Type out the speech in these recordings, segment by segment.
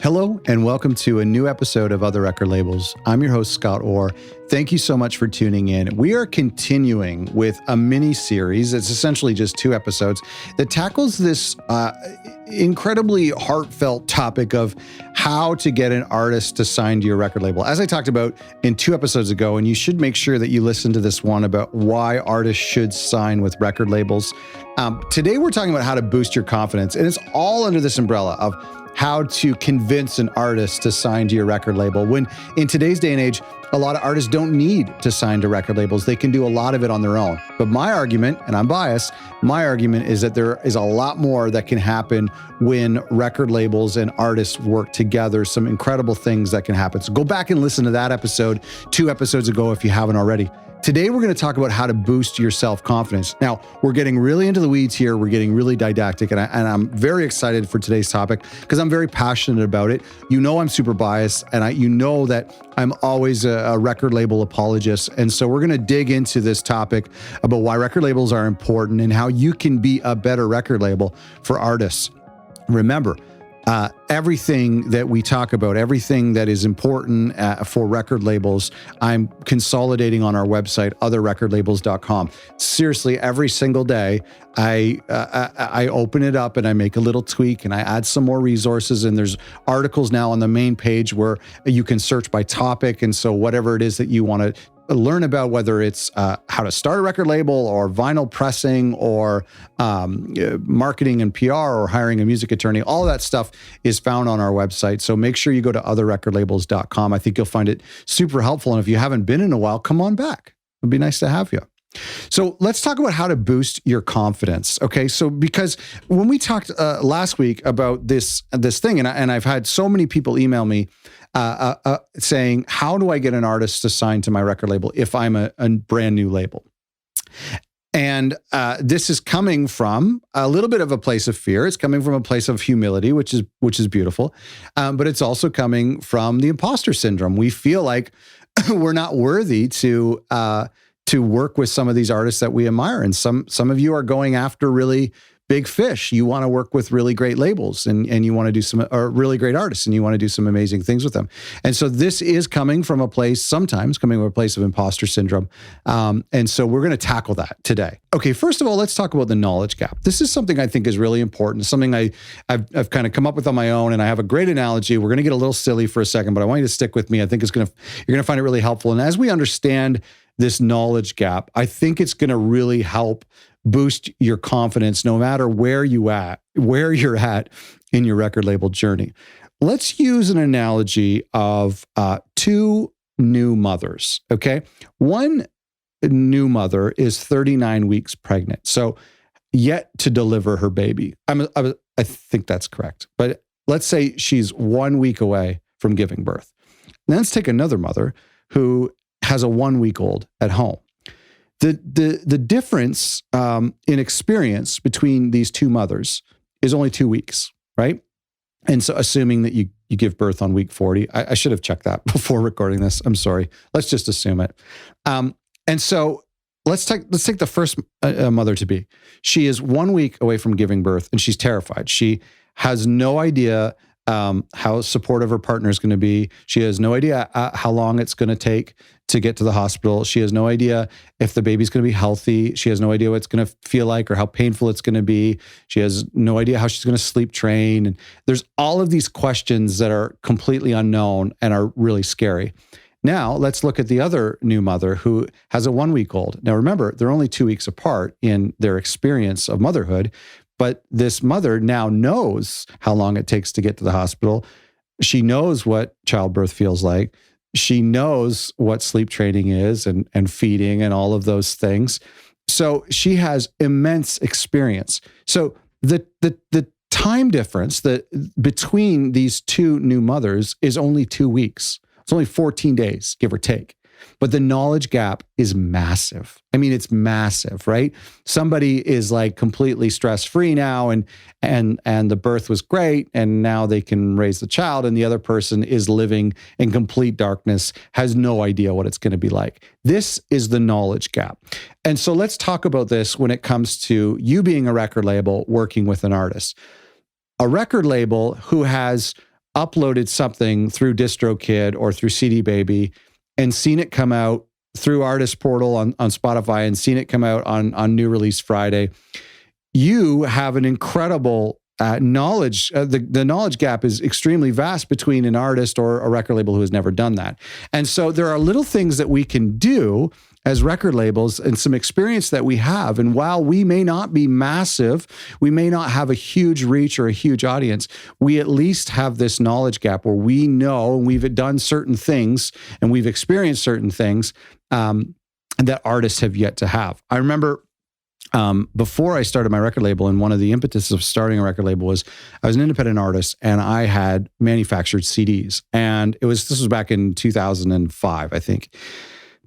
Hello, and welcome to a new episode of Other Record Labels. I'm your host, Scott Orr. Thank you so much for tuning in. We are continuing with a mini-series. It's essentially just 2 episodes that tackles this incredibly heartfelt topic of how to get an artist to sign to your record label. As I talked about in 2 episodes ago, and you should make sure that you listen to this one about why artists should sign with record labels. Today, we're talking about how to boost your confidence, and it's all under this umbrella of how to convince an artist to sign to your record label. When in today's day and age, a lot of artists don't need to sign to record labels. They can do a lot of it on their own. But my argument, and I'm biased, my argument is that there is a lot more that can happen when record labels and artists work together. Some incredible things that can happen. So go back and listen to that episode 2 episodes ago if you haven't already. Today, we're going to talk about how to boost your self-confidence. Now, we're getting really into the weeds here. We're getting really didactic, and I'm very excited for today's topic because I'm very passionate about it. You know I'm super biased, and you know that I'm always a record label apologist. And so we're going to dig into this topic about why record labels are important and how you can be a better record label for artists. Remember, everything that we talk about, everything that is important for record labels, I'm consolidating on our website, otherrecordlabels.com. Seriously, every single day, I open it up and I make a little tweak and I add some more resources. And there's articles now on the main page where you can search by topic. And so whatever it is that you want to learn about, whether it's how to start a record label or vinyl pressing or marketing and PR or hiring a music attorney, all of that stuff is found on our website. So make sure you go to otherrecordlabels.com. I think you'll find it super helpful. And if you haven't been in a while, come on back. It'd be nice to have you. So let's talk about how to boost your confidence. Okay, so because when we talked last week about this thing, and I've had so many people email me saying, how do I get an artist to sign to my record label if I'm a brand new label? And this is coming from a little bit of a place of fear. It's coming from a place of humility, which is beautiful. But it's also coming from the imposter syndrome. We feel like we're not worthy to work with some of these artists that we admire. And some of you are going after really big fish. You want to work with really great labels and you want to do some, or really great artists, and you want to do some amazing things with them. And so this is coming from a place, sometimes coming from a place of imposter syndrome. And so we're going to tackle that today. Okay, first of all, let's talk about the knowledge gap. This is something I think is really important, something I've kind of come up with on my own, and I have a great analogy. We're going to get a little silly for a second, but I want you to stick with me. I think you're going to find it really helpful. And as we understand this knowledge gap, I think it's going to really help boost your confidence no matter where you're at in your record label journey. Let's use an analogy of 2 new mothers, okay? One new mother is 39 weeks pregnant, so yet to deliver her baby. I think that's correct, but let's say she's 1 week away from giving birth. Now let's take another mother who has a 1-week-old at home. The difference in experience between these 2 mothers is only 2 weeks, right? And so assuming that you give birth on week 40, I should have checked that before recording this. I'm sorry. Let's just assume it. And so let's take the first mother to be. She is 1 week away from giving birth and she's terrified. She has no idea how supportive her partner is going to be. She has no idea how long it's going to take to get to the hospital. She has no idea if the baby's going to be healthy. She has no idea what it's going to feel like or how painful it's going to be. She has no idea how she's going to sleep train. And there's all of these questions that are completely unknown and are really scary. Now, let's look at the other new mother who has a 1-week-old. Now, remember, they're only 2 weeks apart in their experience of motherhood. But this mother now knows how long it takes to get to the hospital. She knows what childbirth feels like. She knows what sleep training is and feeding and all of those things. So she has immense experience. So the time difference between these 2 new mothers is only 2 weeks. It's only 14 days, give or take. But the knowledge gap is massive. I mean, it's massive, right? Somebody is like completely stress-free now and the birth was great and now they can raise the child, and the other person is living in complete darkness, has no idea what it's going to be like. This is the knowledge gap. And so let's talk about this when it comes to you being a record label working with an artist. A record label who has uploaded something through DistroKid or through CD Baby and seen it come out through Artist Portal on Spotify and seen it come out on New Release Friday, you have an incredible knowledge. The knowledge gap is extremely vast between an artist or a record label who has never done that. And so there are little things that we can do as record labels and some experience that we have. And while we may not be massive, we may not have a huge reach or a huge audience, we at least have this knowledge gap where we know and we've done certain things and we've experienced certain things that artists have yet to have. I remember before I started my record label, and one of the impetus of starting a record label was I was an independent artist and I had manufactured CDs. And this was back in 2005, I think.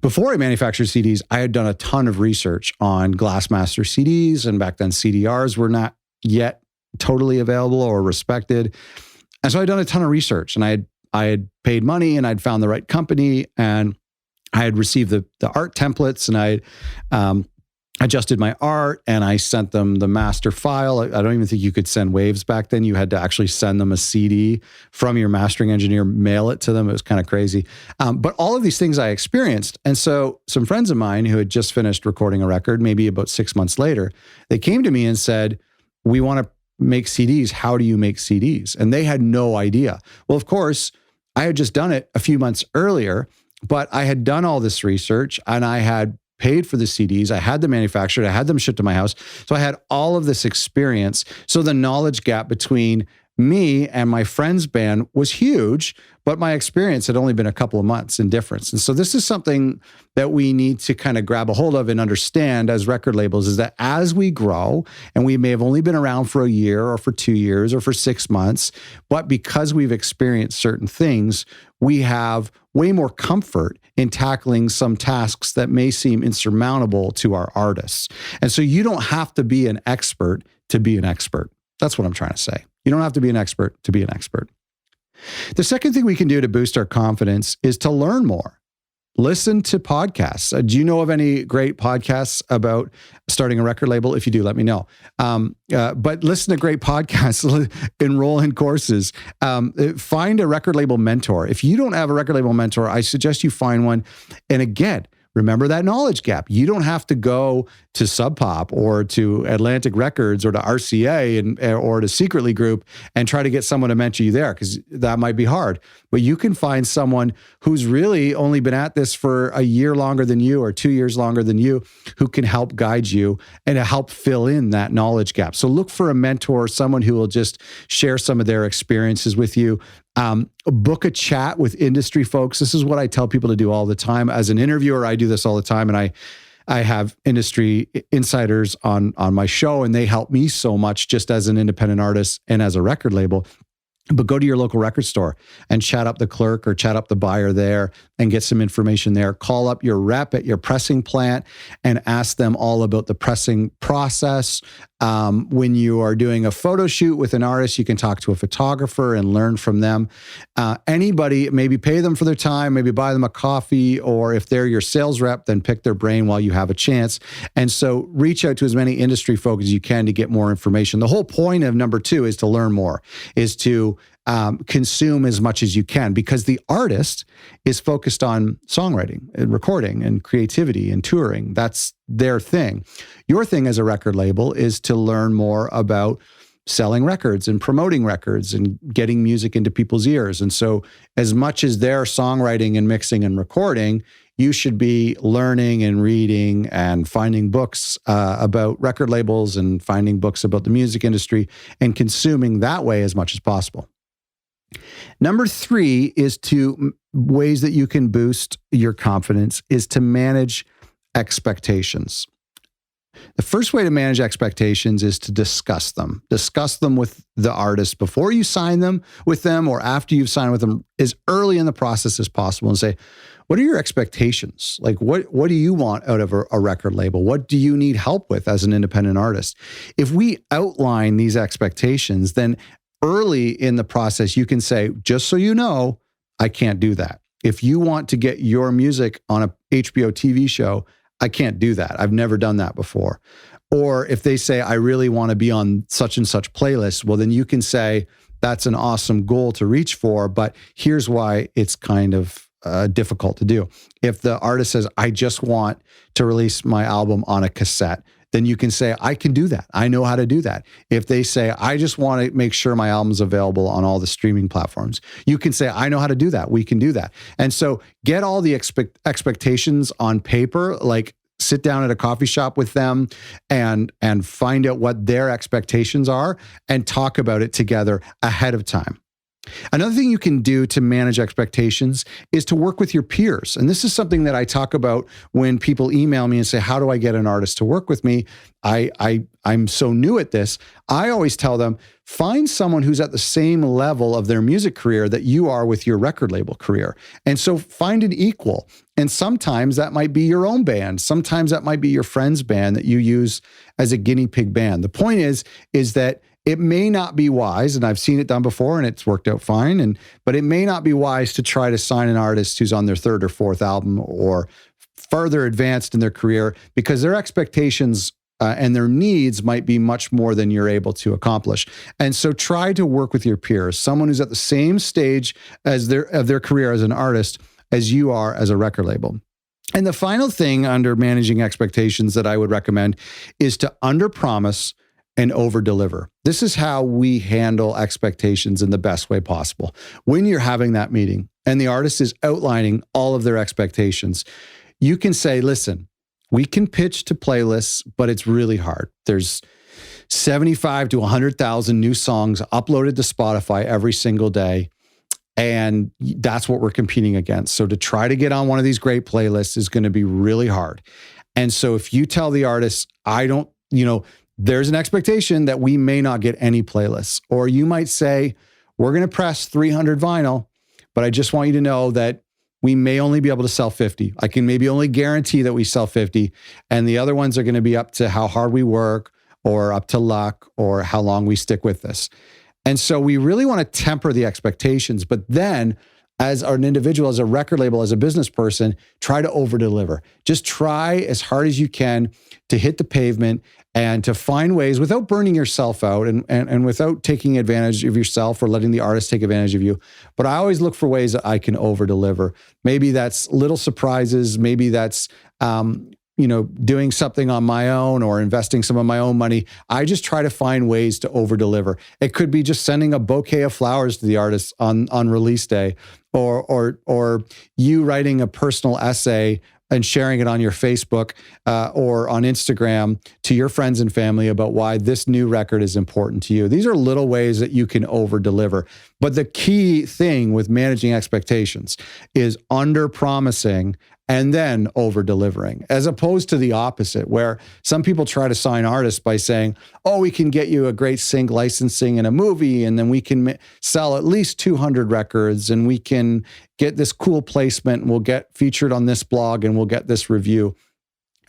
Before I manufactured CDs, I had done a ton of research on Glassmaster CDs, and back then CDRs were not yet totally available or respected. And so I'd done a ton of research, and I had paid money, and I'd found the right company, and I had received the art templates, and I adjusted my art, and I sent them the master file. I don't even think you could send waves back then. You had to actually send them a CD from your mastering engineer, mail it to them. It was kind of crazy. But all of these things I experienced. And so some friends of mine who had just finished recording a record, maybe about 6 months later, they came to me and said, "We want to make CDs. How do you make CDs?" And they had no idea. Well, of course, I had just done it a few months earlier, but I had done all this research and I had paid for the CDs. I had them manufactured. I had them shipped to my house. So I had all of this experience. So the knowledge gap between me and my friend's band was huge, but my experience had only been a couple of months in difference. And so this is something that we need to kind of grab a hold of and understand as record labels, is that as we grow, and we may have only been around for a year or for 2 years or for 6 months, but because we've experienced certain things, we have way more comfort in tackling some tasks that may seem insurmountable to our artists. And so you don't have to be an expert to be an expert. That's what I'm trying to say. You don't have to be an expert to be an expert. The second thing we can do to boost our confidence is to learn more. Listen to podcasts. Do you know of any great podcasts about starting a record label? If you do, let me know. But listen to great podcasts, enroll in courses, find a record label mentor. If you don't have a record label mentor, I suggest you find one. And again, remember that knowledge gap. You don't have to go to Sub Pop or to Atlantic Records or to RCA or to Secretly Group and try to get someone to mentor you there, because that might be hard. But you can find someone who's really only been at this for a year longer than you or 2 years longer than you, who can help guide you and to help fill in that knowledge gap. So look for a mentor, someone who will just share some of their experiences with you. Book a chat with industry folks. This is what I tell people to do all the time. As an interviewer, I do this all the time, and I have industry insiders on my show, and they help me so much just as an independent artist and as a record label. But go to your local record store and chat up the clerk or chat up the buyer there and get some information there. Call up your rep at your pressing plant and ask them all about the pressing process. When you are doing a photo shoot with an artist, you can talk to a photographer and learn from them. Anybody, maybe pay them for their time, maybe buy them a coffee, or if they're your sales rep, then pick their brain while you have a chance. And so reach out to as many industry folk as you can to get more information. The whole point of number 2 is to learn more, is to consume as much as you can, because the artist is focused on songwriting and recording and creativity and touring. That's their thing. Your thing as a record label is to learn more about selling records and promoting records and getting music into people's ears. And so as much as they're songwriting and mixing and recording, you should be learning and reading and finding books about record labels and finding books about the music industry and consuming that way as much as possible. Number 3 is ways that you can boost your confidence is to manage expectations. The first way to manage expectations is to discuss them. Discuss them with the artist before you sign them with them or after you've signed with them, as early in the process as possible, and say, what are your expectations? Like, what do you want out of a record label? What do you need help with as an independent artist? If we outline these expectations, then early in the process, you can say, just so you know, I can't do that. If you want to get your music on a HBO TV show, I can't do that. I've never done that before. Or if they say, I really want to be on such and such playlist, well, then you can say, that's an awesome goal to reach for, but here's why it's kind of difficult to do. If the artist says, I just want to release my album on a cassette, then you can say, I can do that. I know how to do that. If they say, I just want to make sure my album's available on all the streaming platforms, you can say, I know how to do that. We can do that. And so get all the expectations on paper, like sit down at a coffee shop with them and find out what their expectations are and talk about it together ahead of time. Another thing you can do to manage expectations is to work with your peers. And this is something that I talk about when people email me and say, how do I get an artist to work with me? I'm so new at this. I always tell them, find someone who's at the same level of their music career that you are with your record label career. And so find an equal. And sometimes that might be your own band. Sometimes that might be your friend's band that you use as a guinea pig band. The point is that it may not be wise, and I've seen it done before and it's worked out fine, but it may not be wise to try to sign an artist who's on their third or fourth album or further advanced in their career, because their expectations and their needs might be much more than you're able to accomplish. And so try to work with your peers, someone who's at the same stage of their career as an artist as you are as a record label. And the final thing under managing expectations that I would recommend is to underpromise and over-deliver. This is how we handle expectations in the best way possible. When you're having that meeting and the artist is outlining all of their expectations, you can say, listen, we can pitch to playlists, but it's really hard. There's 75 to 100,000 new songs uploaded to Spotify every single day, and that's what we're competing against. So to try to get on one of these great playlists is going to be really hard. And so if you tell the artist, there's an expectation that we may not get any playlists. Or you might say, we're going to press 300 vinyl, but I just want you to know that we may only be able to sell 50. I can maybe only guarantee that we sell 50. And the other ones are going to be up to how hard we work or up to luck or how long we stick with this. And so we really want to temper the expectations, but then as an individual, as a record label, as a business person, try to over-deliver. Just try as hard as you can to hit the pavement and to find ways without burning yourself out and without taking advantage of yourself or letting the artist take advantage of you. But I always look for ways that I can over-deliver. Maybe that's little surprises. Maybe that's doing something on my own or investing some of my own money. I just try to find ways to over-deliver. It could be just sending a bouquet of flowers to the artist on release day, or you writing a personal essay and sharing it on your Facebook or on Instagram to your friends and family about why this new record is important to you. These are little ways that you can over-deliver. But the key thing with managing expectations is under-promising and then over-delivering, as opposed to the opposite, where some people try to sign artists by saying, oh, we can get you a great sync licensing in a movie, and then we can sell at least 200 records, and we can get this cool placement, and we'll get featured on this blog, and we'll get this review,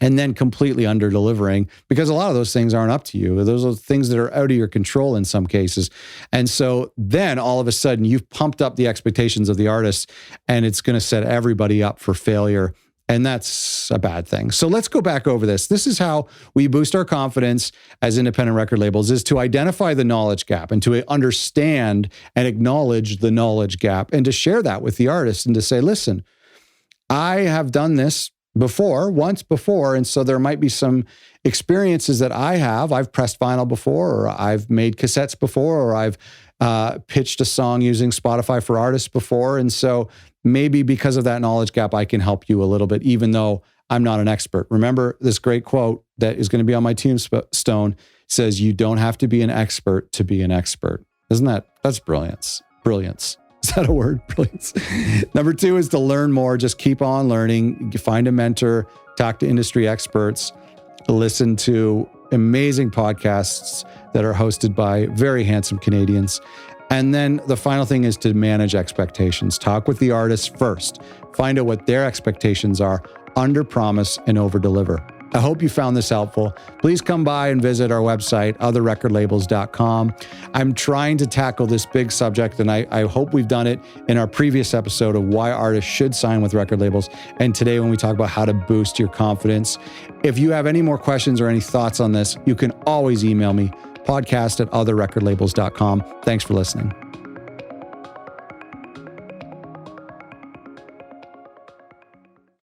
and then completely under-delivering, because a lot of those things aren't up to you. Those are things that are out of your control in some cases. And so then all of a sudden you've pumped up the expectations of the artist, and it's going to set everybody up for failure. And that's a bad thing. So let's go back over this. This is how we boost our confidence as independent record labels, is to identify the knowledge gap and to understand and acknowledge the knowledge gap and to share that with the artist and to say, listen, I have done this once before. And so there might be some experiences that I have. I've pressed vinyl before, or I've made cassettes before, or I've pitched a song using Spotify for Artists before. And so maybe because of that knowledge gap, I can help you a little bit, even though I'm not an expert. Remember this great quote that is going to be on my tombstone, says, you don't have to be an expert to be an expert. That's brilliance. Brilliance. Is that a word? Brilliance. Number 2 is to learn more. Just keep on learning. Find a mentor, talk to industry experts, listen to amazing podcasts that are hosted by very handsome Canadians. And then the final thing is to manage expectations. Talk with the artist first. Find out what their expectations are. Under-promise and over-deliver. I hope you found this helpful. Please come by and visit our website, otherrecordlabels.com. I'm trying to tackle this big subject, and I hope we've done it in our previous episode of why artists should sign with record labels, and today when we talk about how to boost your confidence. If you have any more questions or any thoughts on this, you can always email me, podcast@otherrecordlabels.com. Thanks for listening.